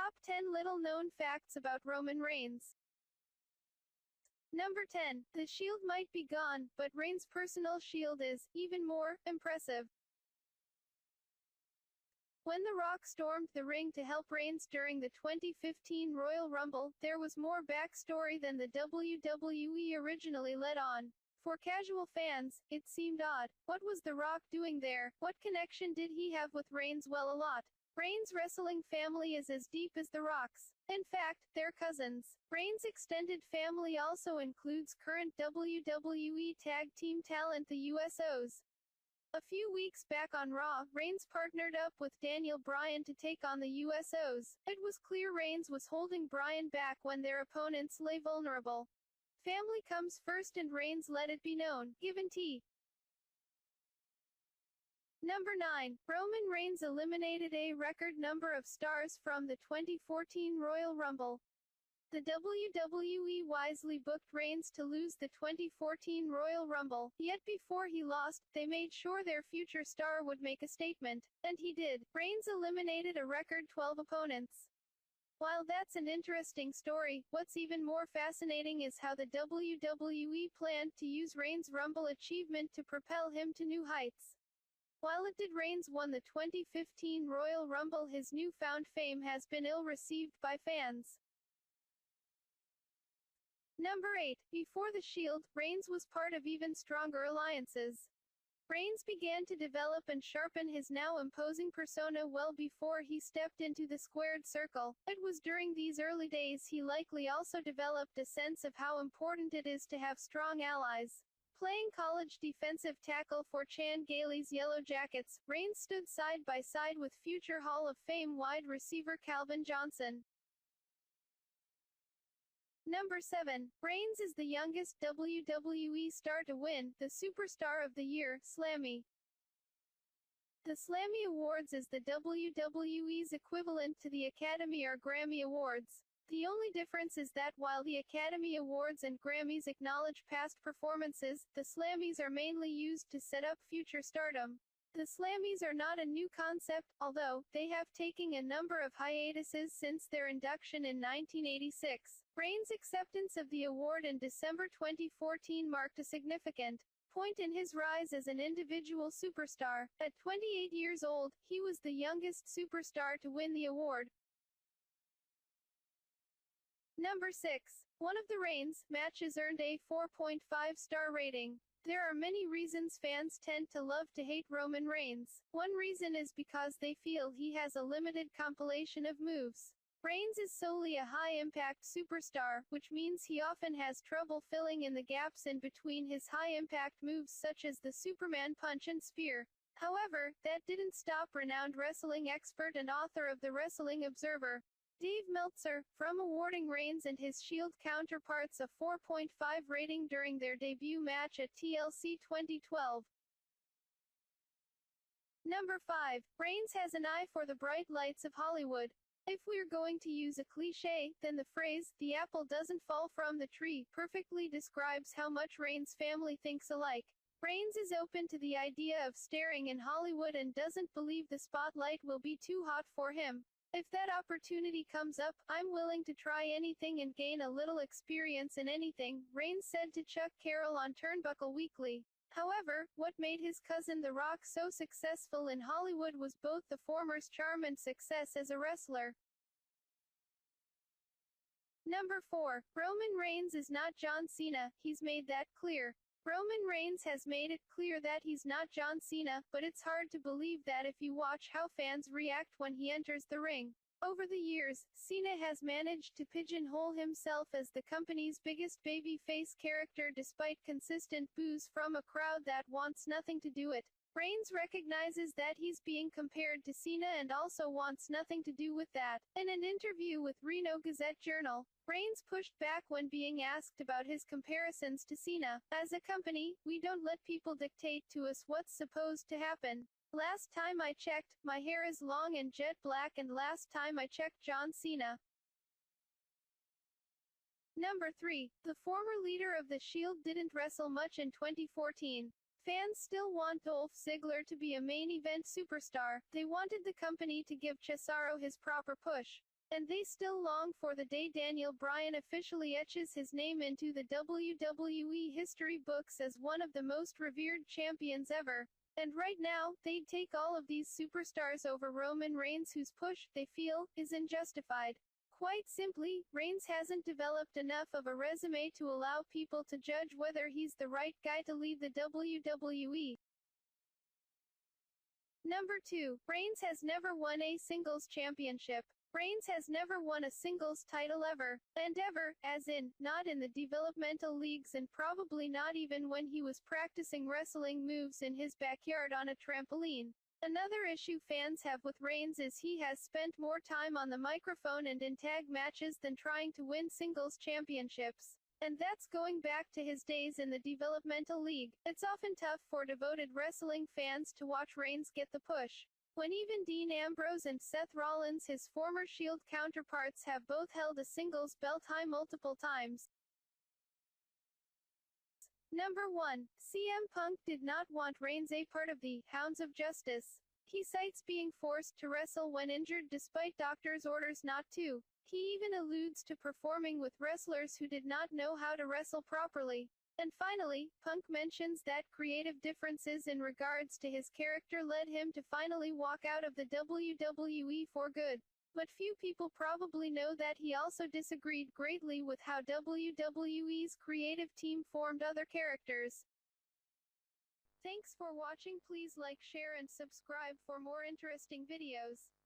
Top 10 little known facts about Roman Reigns. Number 10. The Shield might be gone, but Reigns' personal shield is, even more, impressive. When The Rock stormed the ring to help Reigns during the 2015 Royal Rumble, there was more backstory than the WWE originally let on. For casual fans, it seemed odd. What was The Rock doing there? What connection did he have with Reigns? Well, a lot. Reigns' wrestling family is as deep as The Rock's. In fact, they're cousins. Reigns' extended family also includes current WWE Tag Team talent the USOs. A few weeks back on Raw, Reigns partnered up with Daniel Bryan to take on the USOs. It was clear Reigns was holding Bryan back when their opponents lay vulnerable. Family comes first and Reigns let it be known. Given T. Number 9. Roman Reigns eliminated a record number of stars from the 2014 Royal Rumble. The WWE wisely booked Reigns to lose the 2014 Royal Rumble, yet before he lost, they made sure their future star would make a statement. And he did. Reigns eliminated a record 12 opponents. While that's an interesting story, what's even more fascinating is how the WWE planned to use Reigns' Rumble achievement to propel him to new heights. While it did Reigns won the 2015 Royal Rumble, his newfound fame has been ill-received by fans. Number 8. Before the Shield, Reigns was part of even stronger alliances. Reigns began to develop and sharpen his now imposing persona well before he stepped into the squared circle. It was during these early days he likely also developed a sense of how important it is to have strong allies. Playing college defensive tackle for Chan Gailey's Yellow Jackets, Reigns stood side by side with future Hall of Fame wide receiver Calvin Johnson. Number 7. Reigns is the youngest WWE star to win the Superstar of the Year, Slammy. The Slammy Awards is the WWE's equivalent to the Academy or Grammy Awards. The only difference is that while the Academy Awards and Grammys acknowledge past performances, the Slammys are mainly used to set up future stardom. The Slammys are not a new concept, although they have taken a number of hiatuses since their induction in 1986. Reigns' acceptance of the award in December 2014 marked a significant point in his rise as an individual superstar. At 28 years old, he was the youngest superstar to win the award. Number 6. One of the Reigns matches earned a 4.5-star rating. There are many reasons fans tend to love to hate Roman Reigns. One reason is because they feel he has a limited compilation of moves. Reigns is solely a high-impact superstar, which means he often has trouble filling in the gaps in between his high-impact moves such as the Superman punch and spear. However, that didn't stop renowned wrestling expert and author of the Wrestling Observer, Dave Meltzer, from awarding Reigns and his Shield counterparts a 4.5 rating during their debut match at TLC 2012. Number 5. Reigns has an eye for the bright lights of Hollywood. If we're going to use a cliché, then the phrase, "the apple doesn't fall from the tree," perfectly describes how much Reigns' family thinks alike. Reigns is open to the idea of starring in Hollywood and doesn't believe the spotlight will be too hot for him. If that opportunity comes up, I'm willing to try anything and gain a little experience in anything, Reigns said to Chuck Carroll on Turnbuckle Weekly. However, what made his cousin The Rock so successful in Hollywood was both the former's charm and success as a wrestler. Number 4. Roman Reigns is not John Cena, he's made that clear. Roman Reigns has made it clear that he's not John Cena, but it's hard to believe that if you watch how fans react when he enters the ring. Over the years, Cena has managed to pigeonhole himself as the company's biggest babyface character despite consistent boos from a crowd that wants nothing to do it. Reigns recognizes that he's being compared to Cena and also wants nothing to do with that. In an interview with Reno Gazette-Journal, Reigns pushed back when being asked about his comparisons to Cena. As a company, we don't let people dictate to us what's supposed to happen. Last time I checked, my hair is long and jet black, and last time I checked, John Cena. Number 3. The former leader of the Shield didn't wrestle much in 2014. Fans still want Dolph Ziggler to be a main event superstar. They wanted the company to give Cesaro his proper push. And they still long for the day Daniel Bryan officially etches his name into the WWE history books as one of the most revered champions ever. And right now, they'd take all of these superstars over Roman Reigns, whose push, they feel, is unjustified. Quite simply, Reigns hasn't developed enough of a resume to allow people to judge whether he's the right guy to lead the WWE. Number 2. Reigns has never won a singles championship. Reigns has never won a singles title ever, and ever, as in, not in the developmental leagues and probably not even when he was practicing wrestling moves in his backyard on a trampoline. Another issue fans have with Reigns is he has spent more time on the microphone and in tag matches than trying to win singles championships. And that's going back to his days in the developmental league. It's often tough for devoted wrestling fans to watch Reigns get the push, when even Dean Ambrose and Seth Rollins, his former Shield counterparts, have both held a singles belt high multiple times. Number 1. CM Punk did not want Reigns a part of the Hounds of Justice. He cites being forced to wrestle when injured despite doctors' orders not to. He even alludes to performing with wrestlers who did not know how to wrestle properly. And finally, Punk mentions that creative differences in regards to his character led him to finally walk out of the WWE for good. But few people probably know that he also disagreed greatly with how WWE's creative team formed other characters. Thanks for watching. Please like, share and subscribe for more interesting videos.